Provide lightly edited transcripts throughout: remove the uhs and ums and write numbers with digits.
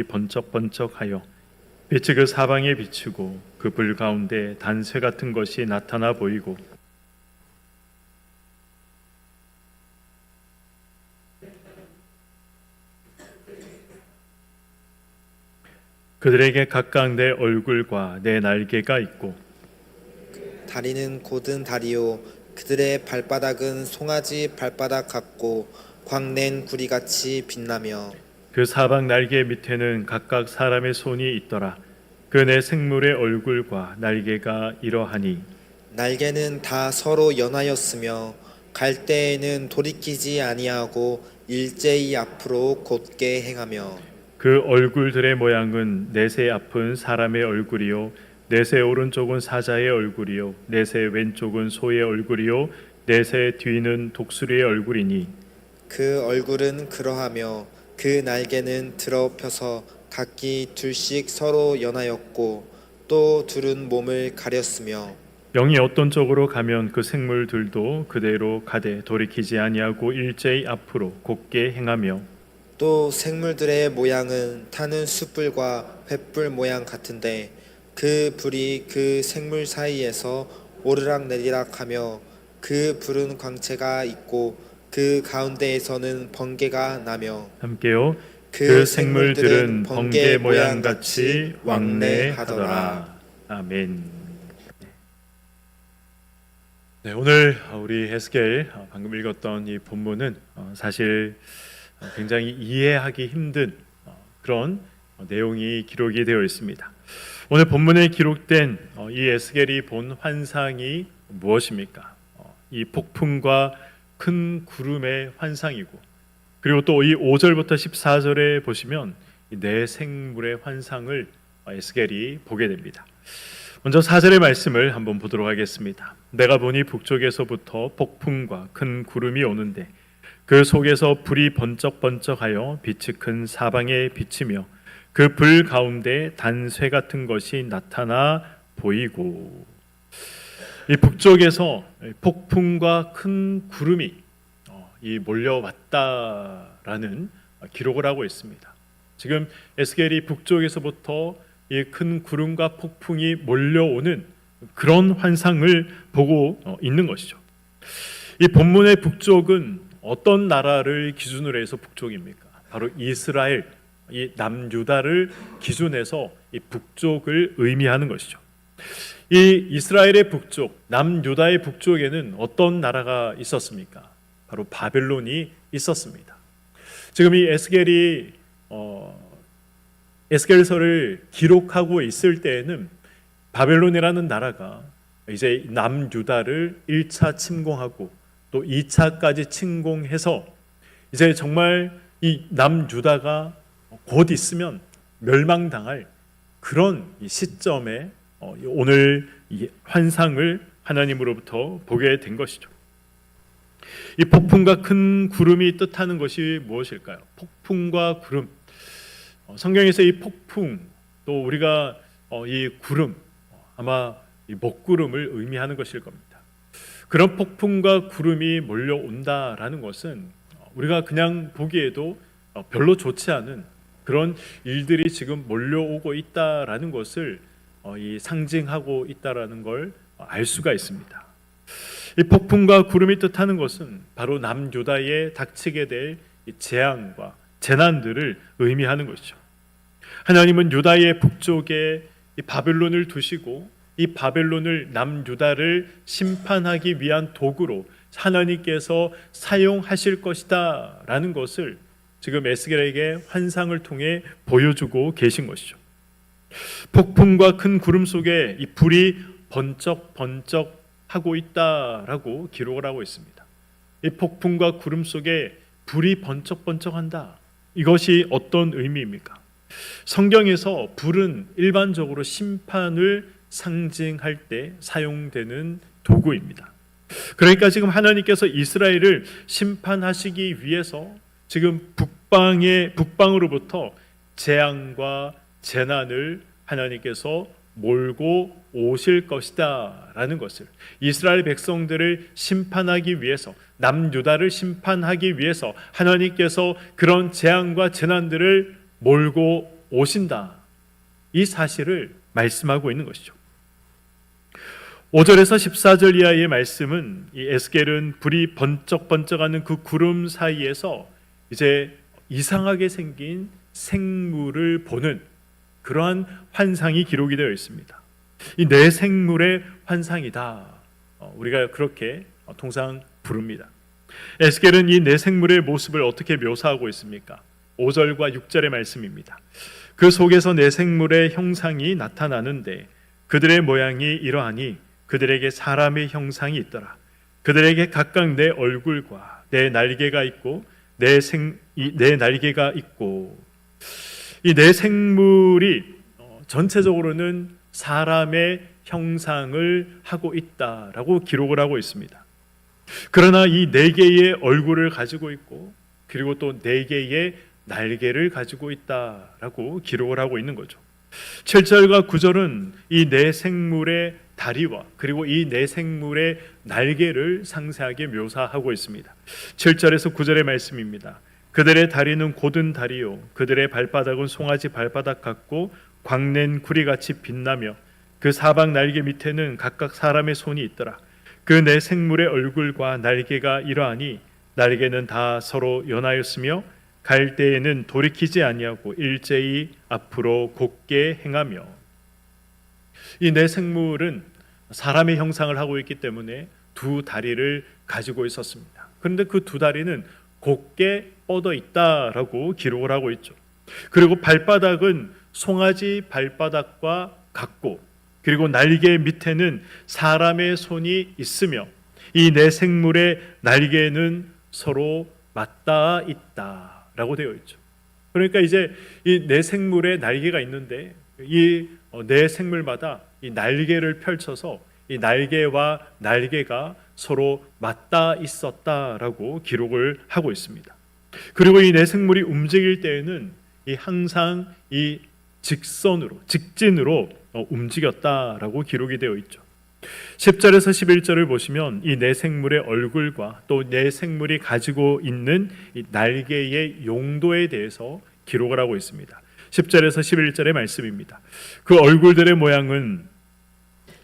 번쩍번쩍하여 빛이 그 사방에 비추고 그 불 가운데 단쇠 같은 것이 나타나 보이고 그들에게 각각 내 얼굴과 내 날개가 있고 다리는 곧은 다리요 그들의 발바닥은 송아지 발바닥 같고 광낸 구리같이 빛나며 그 사방 날개 밑에는 각각 사람의 손이 있더라. 그 내 생물의 얼굴과 날개가 이러하니 날개는 다 서로 연하였으며 갈 때에는 돌이키지 아니하고 일제히 앞으로 곧게 행하며 그 얼굴들의 모양은 넷의 앞은 사람의 얼굴이요 넷의 오른쪽은 사자의 얼굴이요 넷의 왼쪽은 소의 얼굴이요 넷의 뒤는 독수리의 얼굴이니 그 얼굴은 그러하며 그 날개는 들어 펴서 각기 둘씩 서로 연하였고 또 둘은 몸을 가렸으며 영이 어떤 쪽으로 가면 그 생물들도 그대로 가되 돌이키지 아니하고 일제히 앞으로 곧게 행하며 또 생물들의 모양은 타는 숯불과 횃불 모양 같은데 그 불이 그 생물 사이에서 오르락내리락하며 그 불은 광채가 있고 그 가운데에서는 번개가 나며 함께요. 그 생물들은 번개 모양같이 왕래하더라. 아멘. 네, 오늘 우리 에스겔 방금 읽었던 이 본문은 사실 굉장히 이해하기 힘든 그런 내용이 기록이 되어 있습니다. 오늘 본문에 기록된 이 에스겔이 본 환상이 무엇입니까? 이 폭풍과 큰 구름의 환상이고 그리고 또 이 5절부터 14절에 보시면 네 생물의 환상을 에스겔이 보게 됩니다. 먼저 4절의 말씀을 한번 보도록 하겠습니다. 내가 보니 북쪽에서부터 폭풍과 큰 구름이 오는데 그 속에서 불이 번쩍번쩍하여 빛이 큰 사방에 비치며 그 불 가운데 단쇠 같은 것이 나타나 보이고 이 북쪽에서 폭풍과 큰 구름이 이 몰려왔다라는 기록을 하고 있습니다. 지금 에스겔이 북쪽에서부터 이 큰 구름과 폭풍이 몰려오는 그런 환상을 보고 있는 것이죠. 이 본문의 북쪽은 어떤 나라를 기준으로 해서 북쪽입니까? 바로 이스라엘, 이 남유다를 기준해서 이 북쪽을 의미하는 것이죠. 이 이스라엘의 북쪽, 남유다의 북쪽에는 어떤 나라가 있었습니까? 바로 바벨론이 있었습니다. 지금 이 에스겔이 에스겔서를 기록하고 있을 때에는 바벨론이라는 나라가 이제 남유다를 1차 침공하고 또 2차까지 침공해서 이제 정말 이 남유다가 곧 있으면 멸망당할 그런 시점에 오늘 이 환상을 하나님으로부터 보게 된 것이죠. 이 폭풍과 큰 구름이 뜻하는 것이 무엇일까요? 폭풍과 구름. 성경에서 이 폭풍 또 우리가 이 구름 아마 이 먹구름을 의미하는 것일 겁니다. 그런 폭풍과 구름이 몰려온다라는 것은 우리가 그냥 보기에도 별로 좋지 않은 그런 일들이 지금 몰려오고 있다라는 것을 이 상징하고 있다라는 걸 알 수가 있습니다. 이 폭풍과 구름이 뜻하는 것은 바로 남유다에 닥치게 될 재앙과 재난들을 의미하는 것이죠. 하나님은 유다의 북쪽에 이 바벨론을 두시고 이 바벨론을 남유다를 심판하기 위한 도구로 하나님께서 사용하실 것이다 라는 것을 지금 에스겔에게 환상을 통해 보여주고 계신 것이죠. 폭풍과 큰 구름 속에 이 불이 번쩍번쩍 하고 있다라고 기록을 하고 있습니다. 이 폭풍과 구름 속에 불이 번쩍번쩍한다. 이것이 어떤 의미입니까? 성경에서 불은 일반적으로 심판을 상징할 때 사용되는 도구입니다. 그러니까 지금 하나님께서 이스라엘을 심판하시기 위해서 지금 북방으로부터 재앙과 재난을 하나님께서 몰고 오실 것이다 라는 것을 이스라엘 백성들을 심판하기 위해서 남유다를 심판하기 위해서 하나님께서 그런 재앙과 재난들을 몰고 오신다. 이 사실을 말씀하고 있는 것이죠. 5절에서 14절 이하의 말씀은 이 에스겔은 불이 번쩍번쩍하는 그 구름 사이에서 이제 이상하게 생긴 생물을 보는 그러한 환상이 기록이 되어 있습니다. 이 내 생물의 환상이다. 우리가 그렇게 통상 부릅니다. 에스겔은 이 내 생물의 모습을 어떻게 묘사하고 있습니까? 5절과 6절의 말씀입니다. 그 속에서 내 생물의 형상이 나타나는데 그들의 모양이 이러하니 그들에게 사람의 형상이 있더라. 그들에게 각각 내 얼굴과 내 날개가 있고 내 날개가 있고, 이 내 생물이 전체적으로는 사람의 형상을 하고 있다라고 기록을 하고 있습니다. 그러나 이 네 개의 얼굴을 가지고 있고 그리고 또 네 개의 날개를 가지고 있다라고 기록을 하고 있는 거죠. 7절과 9절은 이 네 생물의 다리와 그리고 이 네 생물의 날개를 상세하게 묘사하고 있습니다. 7절에서 9절의 말씀입니다. 그들의 다리는 곧은 다리요 그들의 발바닥은 송아지 발바닥 같고 광낸 구리같이 빛나며 그 사방 날개 밑에는 각각 사람의 손이 있더라. 그 네 생물의 얼굴과 날개가 이러하니 날개는 다 서로 연하였으며 갈 때에는 돌이키지 아니하고 일제히 앞으로 곧게 행하며, 이 네 생물은 사람의 형상을 하고 있기 때문에 두 다리를 가지고 있었습니다. 그런데 그 두 다리는 곧게 뻗어 있다라고 기록을 하고 있죠. 그리고 발바닥은 송아지 발바닥과 같고 그리고 날개 밑에는 사람의 손이 있으며 이 네 생물의 날개는 서로 맞닿아 있다라고 되어 있죠. 그러니까 이제 이 네 생물의 날개가 있는데 이 네 생물마다 이 날개를 펼쳐서 이 날개와 날개가 서로 맞닿아 있었다라고 기록을 하고 있습니다. 그리고 이 네 생물이 움직일 때에는 이 항상 이 직진으로 움직였다라고 기록이 되어 있죠. 10절에서 11절을 보시면 이 네 생물의 얼굴과 또 네 생물이 가지고 있는 이 날개의 용도에 대해서 기록을 하고 있습니다. 10절에서 11절의 말씀입니다. 그 얼굴들의 모양은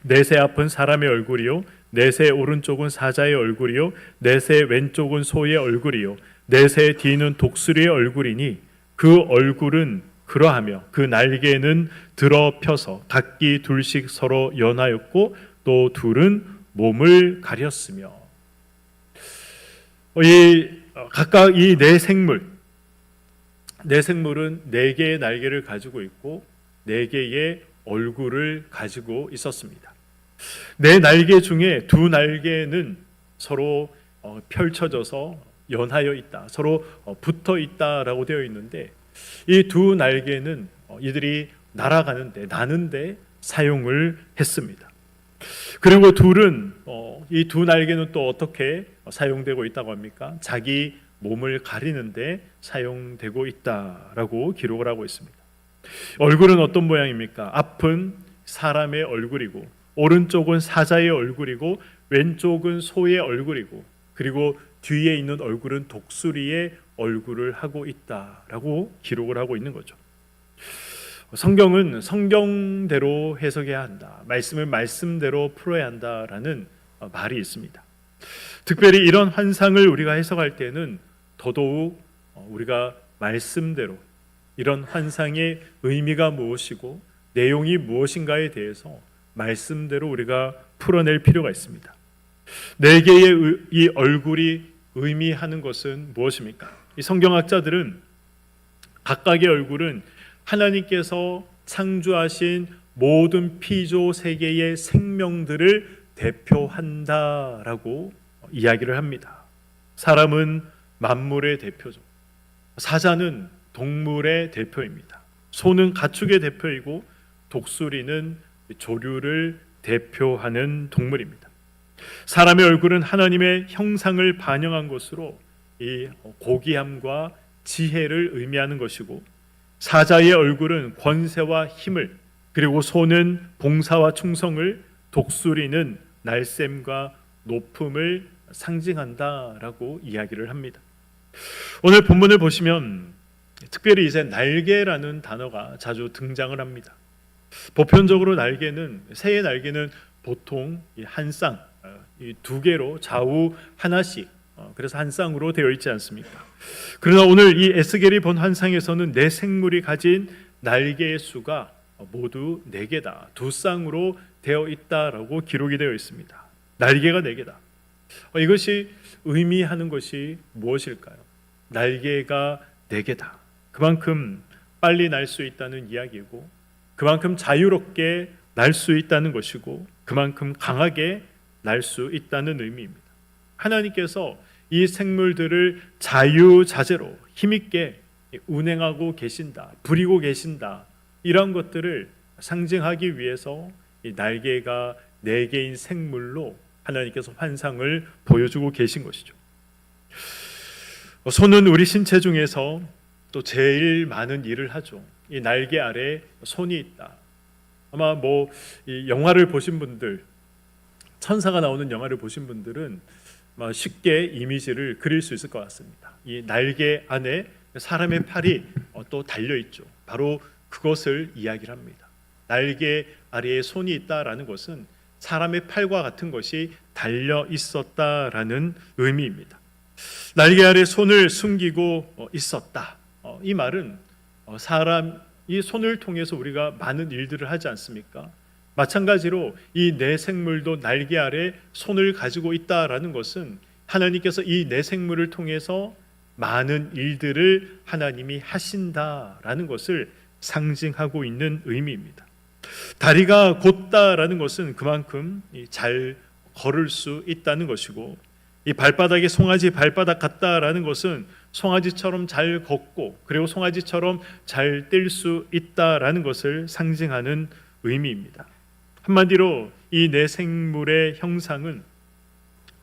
넷의 앞은 사람의 얼굴이요 넷의 오른쪽은 사자의 얼굴이요 넷의 왼쪽은 소의 얼굴이요 넷의 뒤는 독수리의 얼굴이니 그 얼굴은 그러하며 그 날개는 들어 펴서 각기 둘씩 서로 연하였고 또 둘은 몸을 가렸으며, 각각 이 네 생물은 네 개의 날개를 가지고 있고 네 개의 얼굴을 가지고 있었습니다. 네 날개 중에 두 날개는 서로 펼쳐져서 연하여 있다, 서로 붙어 있다라고 되어 있는데 이 두 날개는 이들이 나는데 사용을 했습니다. 그리고 둘은 이 두 날개는 또 어떻게 사용되고 있다고 합니까? 자기 몸을 가리는데 사용되고 있다라고 기록을 하고 있습니다. 얼굴은 어떤 모양입니까? 앞은 사람의 얼굴이고 오른쪽은 사자의 얼굴이고 왼쪽은 소의 얼굴이고 그리고 뒤에 있는 얼굴은 독수리의 얼굴을 하고 있다라고 기록을 하고 있는 거죠. 성경은 성경대로 해석해야 한다. 말씀을 말씀대로 풀어야 한다라는 말이 있습니다. 특별히 이런 환상을 우리가 해석할 때는 더더욱 우리가 말씀대로 이런 환상의 의미가 무엇이고 내용이 무엇인가에 대해서 말씀대로 우리가 풀어낼 필요가 있습니다. 네 개의 이 얼굴이 의미하는 것은 무엇입니까? 이 성경학자들은 각각의 얼굴은 하나님께서 창조하신 모든 피조 세계의 생명들을 대표한다라고 이야기를 합니다. 사람은 만물의 대표죠. 사자는 동물의 대표입니다. 소는 가축의 대표이고 독수리는 조류를 대표하는 동물입니다. 사람의 얼굴은 하나님의 형상을 반영한 것으로 이 고귀함과 지혜를 의미하는 것이고 사자의 얼굴은 권세와 힘을, 그리고 소는 봉사와 충성을, 독수리는 날쌘과 높음을 상징한다라고 이야기를 합니다. 오늘 본문을 보시면 특별히 이제 날개라는 단어가 자주 등장을 합니다. 보편적으로 날개는, 새의 날개는 보통 한 쌍, 이 두 개로 좌우 하나씩, 그래서 한 쌍으로 되어 있지 않습니까? 그러나 오늘 이 에스겔이 본 환상에서는 네 생물이 가진 날개의 수가 모두 네 개다, 두 쌍으로 되어 있다라고 기록이 되어 있습니다. 날개가 네 개다. 이것이 의미하는 것이 무엇일까요? 날개가 네 개다. 그만큼 빨리 날 수 있다는 이야기고, 그만큼 자유롭게 날 수 있다는 것이고, 그만큼 강하게 날 수 있다는 의미입니다. 하나님께서 이 생물들을 자유자재로 힘있게 운행하고 계신다, 부리고 계신다, 이런 것들을 상징하기 위해서 이 날개가 네 개인 생물로 하나님께서 환상을 보여주고 계신 것이죠. 손은 우리 신체 중에서 또 제일 많은 일을 하죠. 이 날개 아래 손이 있다. 아마 이 영화를 보신 분들, 천사가 나오는 영화를 보신 분들은 쉽게 이미지를 그릴 수 있을 것 같습니다. 이 날개 안에 사람의 팔이 또 달려 있죠. 바로 그것을 이야기를 합니다. 날개 아래에 손이 있다라는 것은 사람의 팔과 같은 것이 달려 있었다라는 의미입니다. 날개 아래 손을 숨기고 있었다. 이 말은 사람이 손을 통해서 우리가 많은 일들을 하지 않습니까? 마찬가지로 이 네 생물도 날개 아래 손을 가지고 있다라는 것은 하나님께서 이 네 생물을 통해서 많은 일들을 하나님이 하신다라는 것을 상징하고 있는 의미입니다. 다리가 곧다라는 것은 그만큼 잘 걸을 수 있다는 것이고, 이 발바닥에 송아지 발바닥 같다라는 것은 송아지처럼 잘 걷고, 그리고 송아지처럼 잘 뛸 수 있다라는 것을 상징하는 의미입니다. 한마디로 이 네 생물의 형상은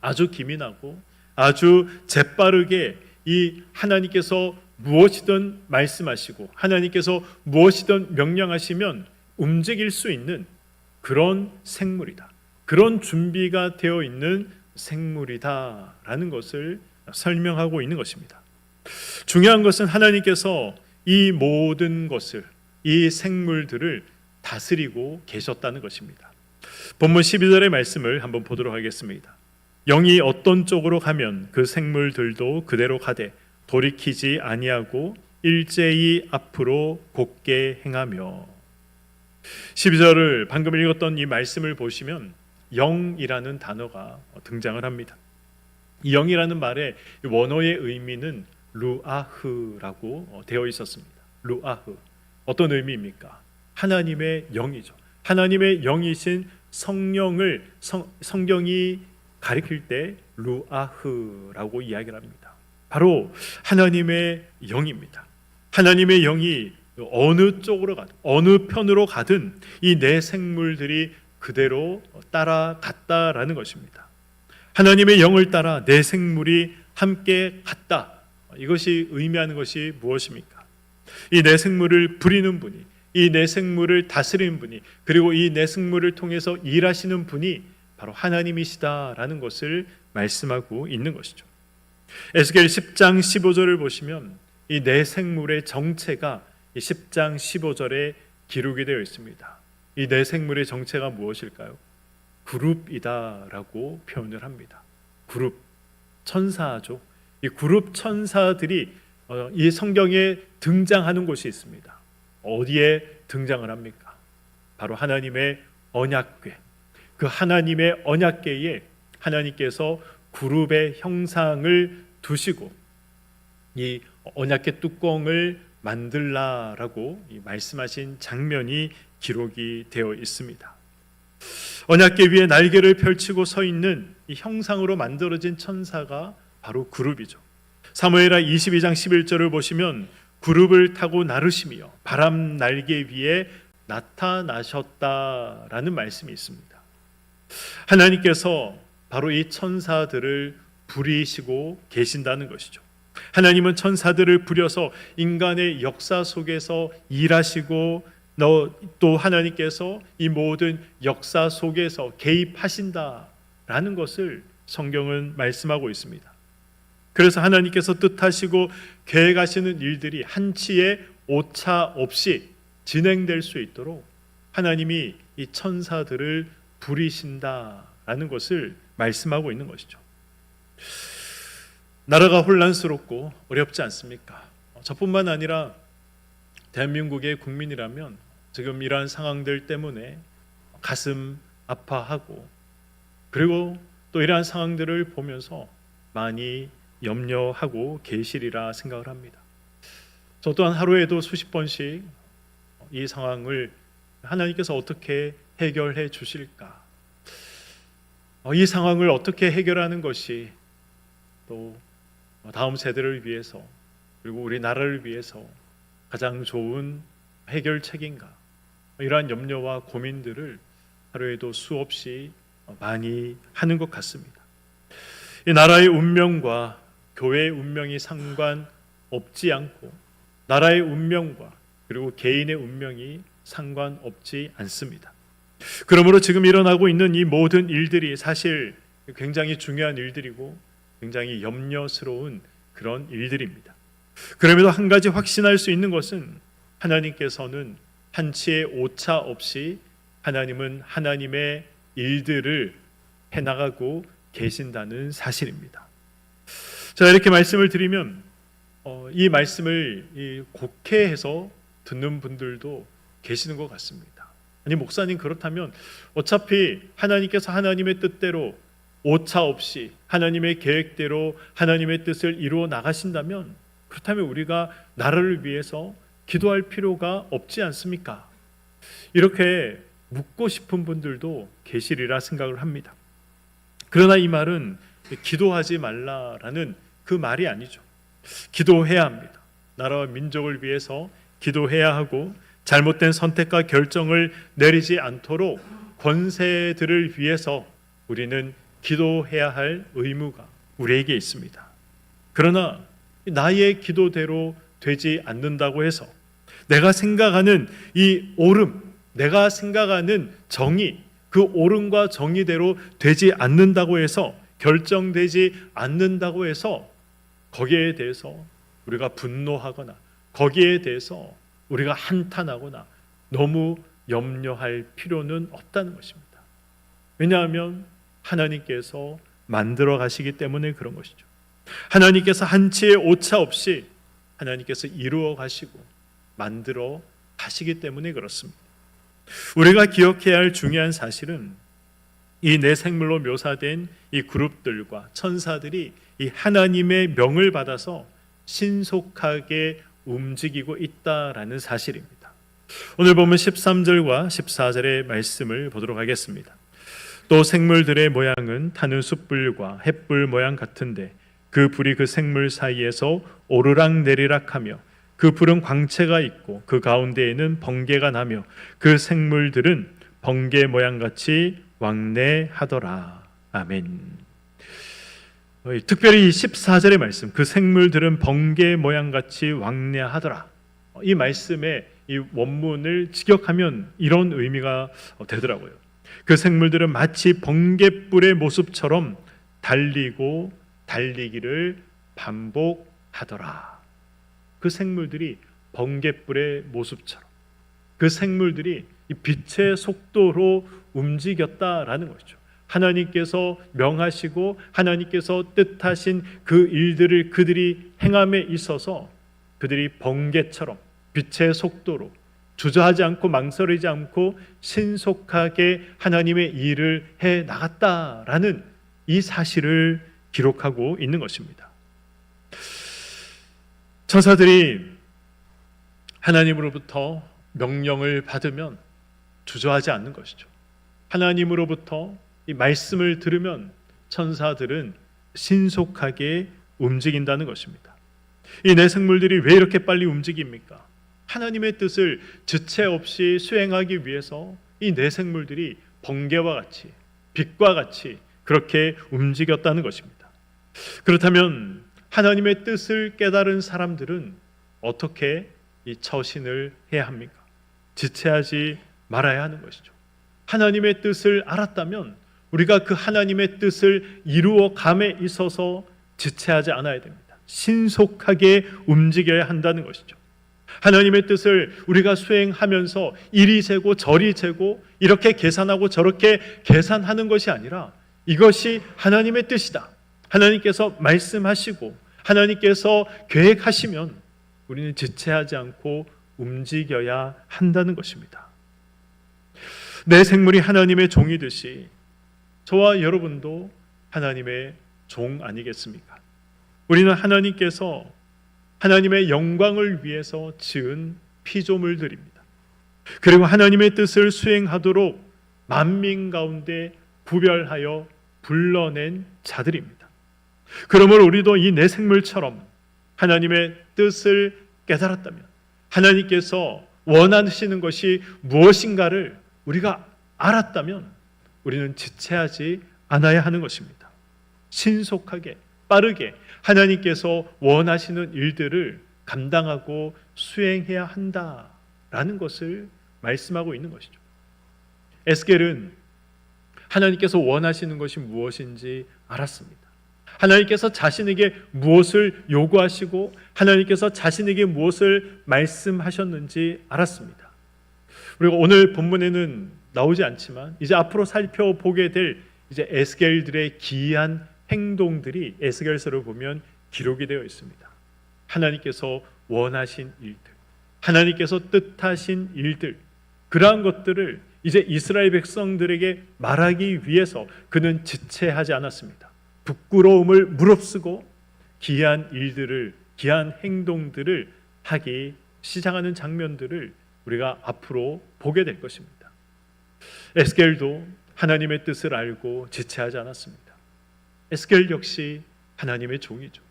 아주 기민하고 아주 재빠르게 이 하나님께서 무엇이든 말씀하시고 하나님께서 무엇이든 명령하시면 움직일 수 있는 그런 생물이다, 그런 준비가 되어 있는 생물이다라는 것을 설명하고 있는 것입니다. 중요한 것은 하나님께서 이 모든 것을, 이 생물들을 다스리고 계셨다는 것입니다. 본문 12절의 말씀을 한번 보도록 하겠습니다. 영이 어떤 쪽으로 가면 그 생물들도 그대로 가되 돌이키지 아니하고 일제히 앞으로 곧게 행하며. 12절을 방금 읽었던 이 말씀을 보시면 영이라는 단어가 등장을 합니다. 이 영이라는 말의 원어의 의미는 루아흐라고 되어 있었습니다. 루아흐. 어떤 의미입니까? 하나님의 영이죠. 하나님의 영이신 성령을 성경이 가리킬 때 루아흐라고 이야기를 합니다. 바로 하나님의 영입니다. 하나님의 영이 어느 쪽으로 가든 어느 편으로 가든 이 네 생물들이 그대로 따라갔다라는 것입니다. 하나님의 영을 따라 네 생물이 함께 갔다. 이것이 의미하는 것이 무엇입니까? 이 네 생물을 부리는 분이, 이 네 생물을 다스리는 분이, 그리고 이 네 생물을 통해서 일하시는 분이 바로 하나님이시다라는 것을 말씀하고 있는 것이죠. 에스겔 10장 15절을 보시면 이 네 생물의 정체가 이 10장 15절에 기록이 되어 있습니다. 이 네 생물의 정체가 무엇일까요? 그룹이다라고 표현을 합니다. 그룹, 천사죠. 이 그룹 천사들이 이 성경에 등장하는 곳이 있습니다. 어디에 등장을 합니까? 바로 하나님의 언약궤. 그 하나님의 언약궤에 하나님께서 그룹의 형상을 두시고 이 언약궤 뚜껑을 만들라라고 말씀하신 장면이 기록이 되어 있습니다. 언약궤 위에 날개를 펼치고 서 있는 이 형상으로 만들어진 천사가 바로 그룹이죠. 사무엘하 22장 11절을 보시면 그룹을 타고 나르시며 바람 날개 위에 나타나셨다라는 말씀이 있습니다. 하나님께서 바로 이 천사들을 부리시고 계신다는 것이죠. 하나님은 천사들을 부려서 인간의 역사 속에서 일하시고 또 하나님께서 이 모든 역사 속에서 개입하신다라는 것을 성경은 말씀하고 있습니다. 그래서 하나님께서 뜻하시고 계획하시는 일들이 한치의 오차 없이 진행될 수 있도록 하나님이 이 천사들을 부리신다라는 것을 말씀하고 있는 것이죠. 나라가 혼란스럽고 어렵지 않습니까? 저뿐만 아니라 대한민국의 국민이라면 지금 이러한 상황들 때문에 가슴 아파하고, 그리고 또 이러한 상황들을 보면서 많이 염려하고 계시리라 생각을 합니다. 저 또한 하루에도 수십 번씩 이 상황을 하나님께서 어떻게 해결해 주실까, 이 상황을 어떻게 해결하는 것이 또 다음 세대를 위해서, 그리고 우리 나라를 위해서 가장 좋은 해결책인가, 이러한 염려와 고민들을 하루에도 수없이 많이 하는 것 같습니다. 이 나라의 운명과 교회의 운명이 상관없지 않고, 나라의 운명과 그리고 개인의 운명이 상관없지 않습니다. 그러므로 지금 일어나고 있는 이 모든 일들이 사실 굉장히 중요한 일들이고 굉장히 염려스러운 그런 일들입니다. 그럼에도 한 가지 확신할 수 있는 것은 하나님께서는 한치의 오차 없이 하나님은 하나님의 일들을 해나가고 계신다는 사실입니다. 자, 이렇게 말씀을 드리면 이 말씀을 곡해해서 듣는 분들도 계시는 것 같습니다. 아니, 목사님, 그렇다면 어차피 하나님께서 하나님의 뜻대로 오차 없이 하나님의 계획대로 하나님의 뜻을 이루어 나가신다면, 그렇다면 우리가 나라를 위해서 기도할 필요가 없지 않습니까? 이렇게 묻고 싶은 분들도 계시리라 생각을 합니다. 그러나 이 말은 기도하지 말라라는 그 말이 아니죠. 기도해야 합니다. 나라와 민족을 위해서 기도해야 하고, 잘못된 선택과 결정을 내리지 않도록 권세들을 위해서 우리는 기도해야 할 의무가 우리에게 있습니다. 그러나 나의 기도대로 되지 않는다고 해서 내가 생각하는 이 옳음, 내가 생각하는 정의, 그 옳음과 정의대로 되지 않는다고 해서, 결정되지 않는다고 해서 거기에 대해서 우리가 분노하거나 거기에 대해서 우리가 한탄하거나 너무 염려할 필요는 없다는 것입니다. 왜냐하면 하나님께서 만들어 가시기 때문에 그런 것이죠. 하나님께서 한치의 오차 없이 하나님께서 이루어 가시고 만들어 가시기 때문에 그렇습니다. 우리가 기억해야 할 중요한 사실은 이 내 생물로 묘사된 이 그룹들과 천사들이 이 하나님의 명을 받아서 신속하게 움직이고 있다라는 사실입니다. 오늘 보면 13절과 14절의 말씀을 보도록 하겠습니다. 또 생물들의 모양은 타는 숯불과 햇불 모양 같은데 그 불이 그 생물 사이에서 오르락 내리락 하며 그 불은 광채가 있고 그 가운데에는 번개가 나며 그 생물들은 번개 모양같이 왕래하더라. 아멘. 특별히 14절의 말씀, 그 생물들은 번개 모양같이 왕래하더라, 이 말씀의 이 원문을 직역하면 이런 의미가 되더라고요. 그 생물들은 마치 번개불의 모습처럼 달리고 달리기를 반복하더라. 그 생물들이 번개불의 모습처럼, 그 생물들이 이 빛의 속도로 움직였다라는 것이죠. 하나님께서 명하시고 하나님께서 뜻하신 그 일들을 그들이 행함에 있어서 그들이 번개처럼 빛의 속도로 주저하지 않고 망설이지 않고 신속하게 하나님의 일을 해 나갔다라는 이 사실을 기록하고 있는 것입니다. 천사들이 하나님으로부터 명령을 받으면 주저하지 않는 것이죠. 하나님으로부터 이 말씀을 들으면 천사들은 신속하게 움직인다는 것입니다. 이 내 생물들이 왜 이렇게 빨리 움직입니까? 하나님의 뜻을 지체 없이 수행하기 위해서 이 내 생물들이 번개와 같이 빛과 같이 그렇게 움직였다는 것입니다. 그렇다면 하나님의 뜻을 깨달은 사람들은 어떻게 이 처신을 해야 합니까? 지체하지 말아야 하는 것이죠. 하나님의 뜻을 알았다면 우리가 그 하나님의 뜻을 이루어 감에 있어서 지체하지 않아야 됩니다. 신속하게 움직여야 한다는 것이죠. 하나님의 뜻을 우리가 수행하면서 이리 재고 저리 재고 이렇게 계산하고 저렇게 계산하는 것이 아니라 이것이 하나님의 뜻이다. 하나님께서 말씀하시고 하나님께서 계획하시면 우리는 지체하지 않고 움직여야 한다는 것입니다. 내 생물이 하나님의 종이듯이 저와 여러분도 하나님의 종 아니겠습니까? 우리는 하나님께서 하나님의 영광을 위해서 지은 피조물들입니다. 그리고 하나님의 뜻을 수행하도록 만민 가운데 구별하여 불러낸 자들입니다. 그러므로 우리도 이 내 생물처럼 하나님의 뜻을 깨달았다면, 하나님께서 원하시는 것이 무엇인가를 우리가 알았다면 우리는 지체하지 않아야 하는 것입니다. 신속하게 빠르게 하나님께서 원하시는 일들을 감당하고 수행해야 한다라는 것을 말씀하고 있는 것이죠. 에스겔은 하나님께서 원하시는 것이 무엇인지 알았습니다. 하나님께서 자신에게 무엇을 요구하시고 하나님께서 자신에게 무엇을 말씀하셨는지 알았습니다. 그리고 오늘 본문에는 나오지 않지만 이제 앞으로 살펴보게 될 이제 에스겔들의 기이한 행동들이 에스겔서를 보면 기록이 되어 있습니다. 하나님께서 원하신 일들, 하나님께서 뜻하신 일들, 그러한 것들을 이제 이스라엘 백성들에게 말하기 위해서 그는 지체하지 않았습니다. 부끄러움을 무릅쓰고 기이한 일들을, 기이한 행동들을 하기 시작하는 장면들을 우리가 앞으로 보게 될 것입니다. 에스겔도 하나님의 뜻을 알고 지체하지 않았습니다. 에스겔 역시 하나님의 종이죠.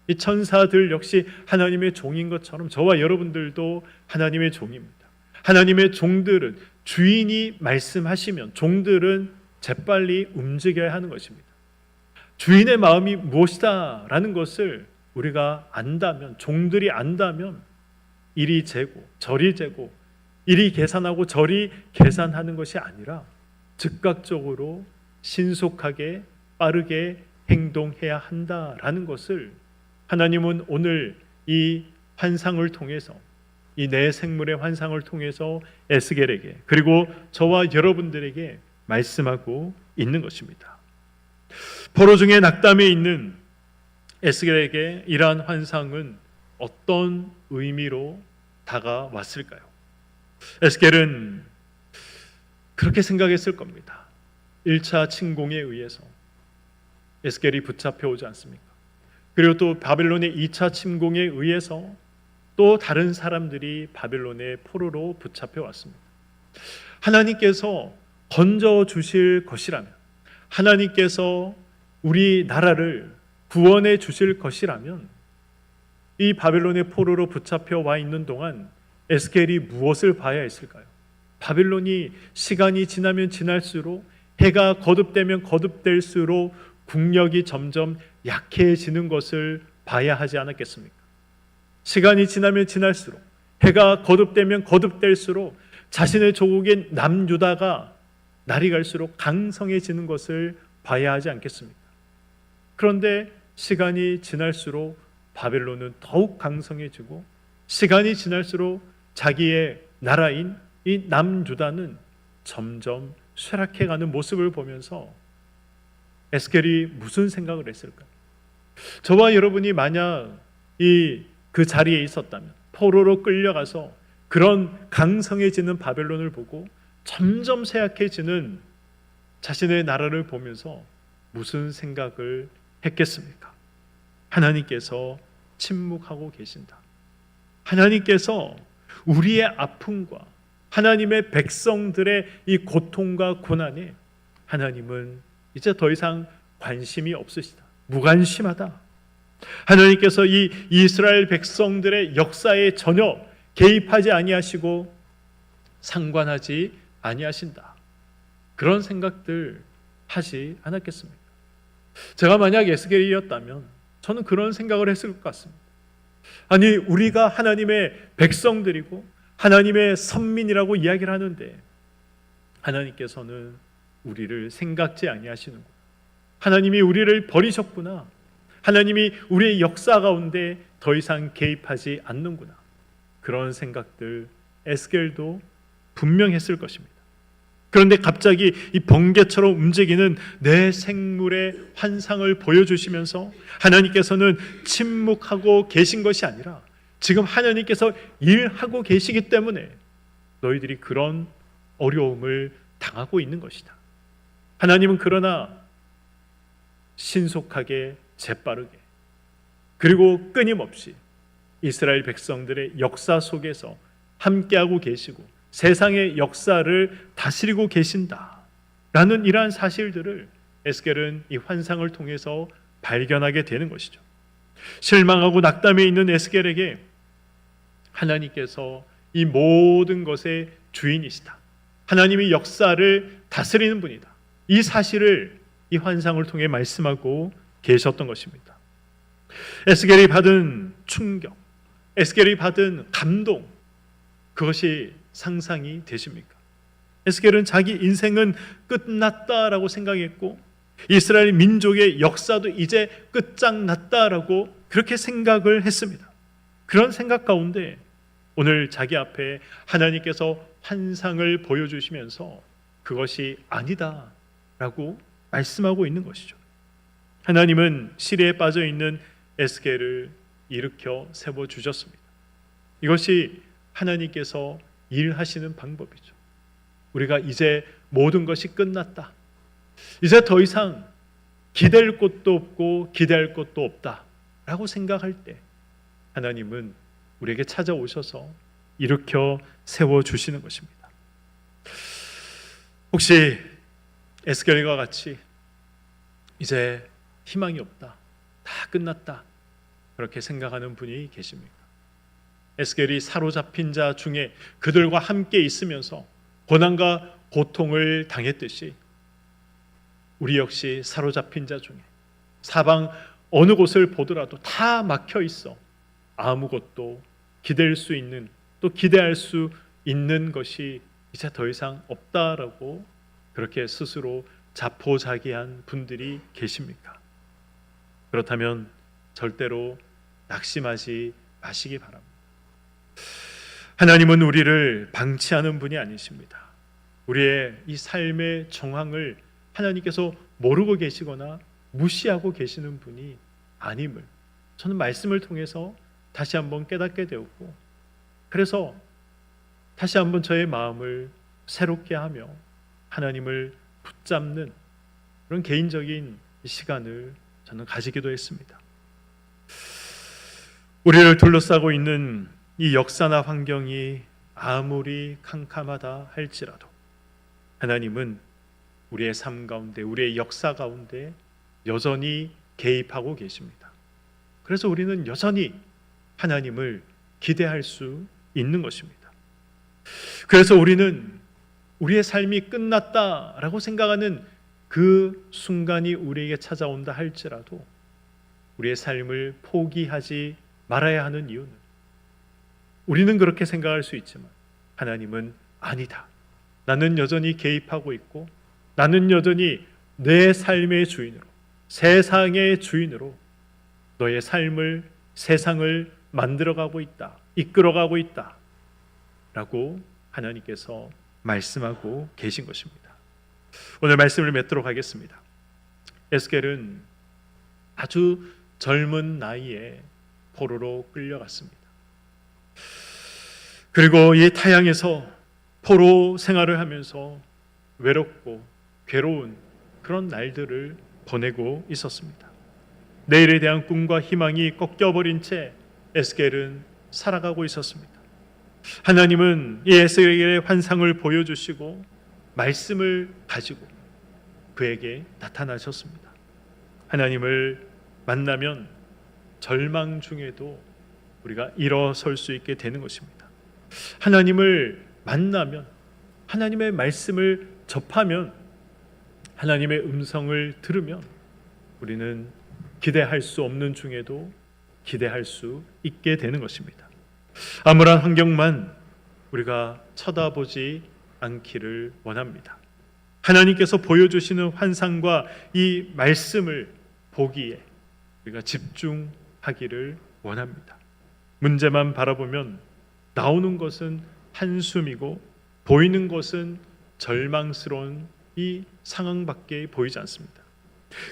이 천사들 역시 하나님의 종인 것처럼 저와 여러분들도 하나님의 종입니다. 하나님의 종들은 주인이 말씀하시면 종들은 재빨리 움직여야 하는 것입니다. 주인의 마음이 무엇이다 라는 것을 우리가 안다면, 종들이 안다면 이리 재고 저리 재고 이리 계산하고 저리 계산하는 것이 아니라 즉각적으로 신속하게 빠르게 행동해야 한다라는 것을 하나님은 오늘 이 환상을 통해서, 이 내 생물의 환상을 통해서 에스겔에게 그리고 저와 여러분들에게 말씀하고 있는 것입니다. 포로 중에 낙담에 있는 에스겔에게 이러한 환상은 어떤 의미로 다가왔을까요? 에스겔은 그렇게 생각했을 겁니다. 1차 침공에 의해서 에스겔이 붙잡혀 오지 않습니까? 그리고 또 바벨론의 2차 침공에 의해서 또 다른 사람들이 바벨론의 포로로 붙잡혀 왔습니다. 하나님께서 건져 주실 것이라면, 하나님께서 우리 나라를 구원해 주실 것이라면 이 바벨론의 포로로 붙잡혀 와 있는 동안 에스겔이 무엇을 봐야 했을까요? 바벨론이 시간이 지나면 지날수록, 해가 거듭되면 거듭될수록 국력이 점점 약해지는 것을 봐야 하지 않았겠습니까? 시간이 지나면 지날수록, 해가 거듭되면 거듭될수록 자신의 조국인 남유다가 날이 갈수록 강성해지는 것을 봐야 하지 않겠습니까? 그런데 시간이 지날수록 바벨론은 더욱 강성해지고, 시간이 지날수록 자기의 나라인 이 남유다는 점점 쇠락해가는 모습을 보면서 에스겔이 무슨 생각을 했을까요? 저와 여러분이 만약 그 자리에 있었다면, 포로로 끌려가서 그런 강성해지는 바벨론을 보고 점점 쇠약해지는 자신의 나라를 보면서 무슨 생각을 했겠습니까? 하나님께서 침묵하고 계신다. 하나님께서 우리의 아픔과 하나님의 백성들의 이 고통과 고난에 하나님은 이제 더 이상 관심이 없으시다. 무관심하다. 하나님께서 이 이스라엘 백성들의 역사에 전혀 개입하지 아니하시고 상관하지 아니하신다. 그런 생각들 하지 않았겠습니까? 제가 만약 에스겔이었다면 저는 그런 생각을 했을 것 같습니다. 아니, 우리가 하나님의 백성들이고 하나님의 선민이라고 이야기를 하는데 하나님께서는 우리를 생각지 아니하시는구나. 하나님이 우리를 버리셨구나. 하나님이 우리의 역사 가운데 더 이상 개입하지 않는구나. 그런 생각들 에스겔도 분명했을 것입니다. 그런데 갑자기 이 번개처럼 움직이는 내 생물의 환상을 보여주시면서 하나님께서는 침묵하고 계신 것이 아니라 지금 하나님께서 일하고 계시기 때문에 너희들이 그런 어려움을 당하고 있는 것이다. 하나님은 그러나 신속하게 재빠르게 그리고 끊임없이 이스라엘 백성들의 역사 속에서 함께하고 계시고 세상의 역사를 다스리고 계신다라는 이러한 사실들을 에스겔은 이 환상을 통해서 발견하게 되는 것이죠. 실망하고 낙담해 있는 에스겔에게 하나님께서 이 모든 것의 주인이시다. 하나님이 역사를 다스리는 분이다. 이 사실을 이 환상을 통해 말씀하고 계셨던 것입니다. 에스겔이 받은 충격, 에스겔이 받은 감동, 그것이 상상이 되십니까? 에스겔은 자기 인생은 끝났다라고 생각했고 이스라엘 민족의 역사도 이제 끝장났다라고 그렇게 생각을 했습니다. 그런 생각 가운데 오늘 자기 앞에 하나님께서 환상을 보여주시면서 그것이 아니다라고 말씀하고 있는 것이죠. 하나님은 시리에 빠져있는 에스겔을 일으켜 세워주셨습니다. 이것이 하나님께서 일하시는 방법이죠. 우리가 이제 모든 것이 끝났다. 이제 더 이상 기댈 곳도 없고 기대할 것도 없다라고 생각할 때 하나님은 우리에게 찾아오셔서 일으켜 세워주시는 것입니다. 혹시 에스겔과 같이 이제 희망이 없다, 다 끝났다 그렇게 생각하는 분이 계십니까? 에스겔이 사로잡힌 자 중에 그들과 함께 있으면서 고난과 고통을 당했듯이 우리 역시 사로잡힌 자 중에 사방 어느 곳을 보더라도 다 막혀 있어 아무것도 기댈 수 있는 또 기대할 수 있는 것이 이제 더 이상 없다라고 그렇게 스스로 자포자기한 분들이 계십니까? 그렇다면 절대로 낙심하지 마시기 바랍니다. 하나님은 우리를 방치하는 분이 아니십니다. 우리의 이 삶의 정황을 하나님께서 모르고 계시거나 무시하고 계시는 분이 아님을 저는 말씀을 통해서 다시 한번 깨닫게 되었고, 그래서 다시 한번 저의 마음을 새롭게 하며 하나님을 붙잡는 그런 개인적인 시간을 저는 가지기도 했습니다. 우리를 둘러싸고 있는 이 역사나 환경이 아무리 캄캄하다 할지라도 하나님은 우리의 삶 가운데, 우리의 역사 가운데 여전히 개입하고 계십니다. 그래서 우리는 여전히 하나님을 기대할 수 있는 것입니다. 그래서 우리는 우리의 삶이 끝났다라고 생각하는 그 순간이 우리에게 찾아온다 할지라도 우리의 삶을 포기하지 말아야 하는 이유는, 우리는 그렇게 생각할 수 있지만 하나님은 아니다. 나는 여전히 개입하고 있고 나는 여전히 내 삶의 주인으로, 세상의 주인으로 너의 삶을, 세상을 만들어가고 있다, 이끌어가고 있다 라고 하나님께서 말씀하고 계신 것입니다. 오늘 말씀을 맺도록 하겠습니다. 에스겔은 아주 젊은 나이에 포로로 끌려갔습니다. 그리고 이 타향에서 포로 생활을 하면서 외롭고 괴로운 그런 날들을 보내고 있었습니다. 내일에 대한 꿈과 희망이 꺾여버린 채 에스겔은 살아가고 있었습니다. 하나님은 이 에스겔의 환상을 보여주시고 말씀을 가지고 그에게 나타나셨습니다. 하나님을 만나면 절망 중에도 우리가 일어설 수 있게 되는 것입니다. 하나님을 만나면, 하나님의 말씀을 접하면, 하나님의 음성을 들으면 우리는 기대할 수 없는 중에도 기대할 수 있게 되는 것입니다. 암울한 환경만 우리가 쳐다보지 않기를 원합니다. 하나님께서 보여주시는 환상과 이 말씀을 보기에 우리가 집중하기를 원합니다. 문제만 바라보면 나오는 것은 한숨이고 보이는 것은 절망스러운 이 상황밖에 보이지 않습니다.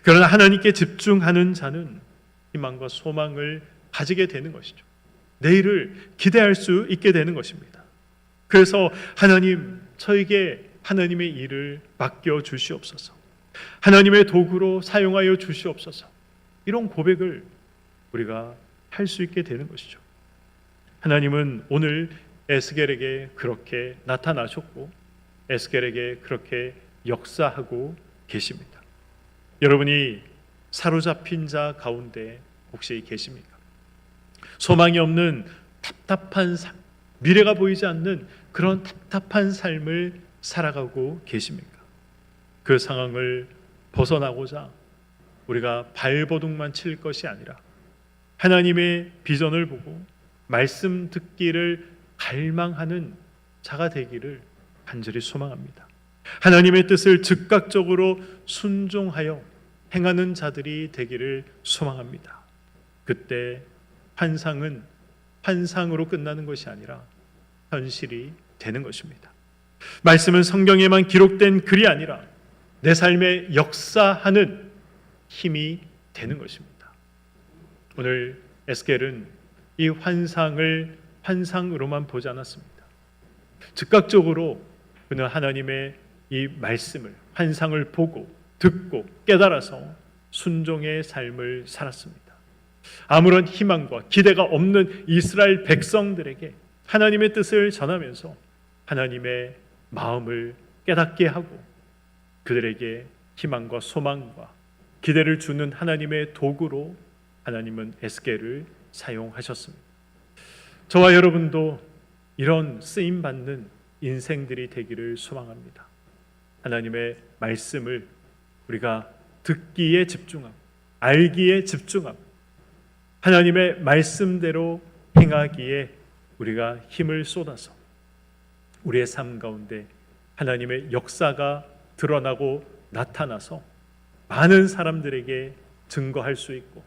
그러나 하나님께 집중하는 자는 희망과 소망을 가지게 되는 것이죠. 내일을 기대할 수 있게 되는 것입니다. 그래서 하나님, 저에게 하나님의 일을 맡겨 주시옵소서. 하나님의 도구로 사용하여 주시옵소서. 이런 고백을 우리가 할 수 있게 되는 것이죠. 하나님은 오늘 에스겔에게 그렇게 나타나셨고 에스겔에게 그렇게 역사하고 계십니다. 여러분이 사로잡힌 자 가운데 혹시 계십니까? 소망이 없는 답답한 삶, 미래가 보이지 않는 그런 답답한 삶을 살아가고 계십니까? 그 상황을 벗어나고자 우리가 발버둥만 칠 것이 아니라 하나님의 비전을 보고 말씀 듣기를 갈망하는 자가 되기를 간절히 소망합니다. 하나님의 뜻을 즉각적으로 순종하여 행하는 자들이 되기를 소망합니다. 그때 환상은 환상으로 끝나는 것이 아니라 현실이 되는 것입니다. 말씀은 성경에만 기록된 글이 아니라 내 삶에 역사하는 힘이 되는 것입니다. 오늘 에스겔은 이 환상을 환상으로만 보지 않았습니다. 즉각적으로 그는 하나님의 이 말씀을, 환상을 보고 듣고 깨달아서 순종의 삶을 살았습니다. 아무런 희망과 기대가 없는 이스라엘 백성들에게 하나님의 뜻을 전하면서 하나님의 마음을 깨닫게 하고 그들에게 희망과 소망과 기대를 주는 하나님의 도구로 하나님은 에스겔을 사용하셨습니다. 저와 여러분도 이런 쓰임받는 인생들이 되기를 소망합니다. 하나님의 말씀을 우리가 듣기에 집중하고 알기에 집중하고 하나님의 말씀대로 행하기에 우리가 힘을 쏟아서 우리의 삶 가운데 하나님의 역사가 드러나고 나타나서 많은 사람들에게 증거할 수 있고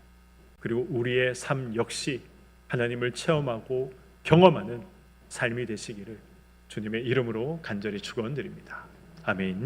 그리고 우리의 삶 역시 하나님을 체험하고 경험하는 삶이 되시기를 주님의 이름으로 간절히 축원드립니다. 아멘.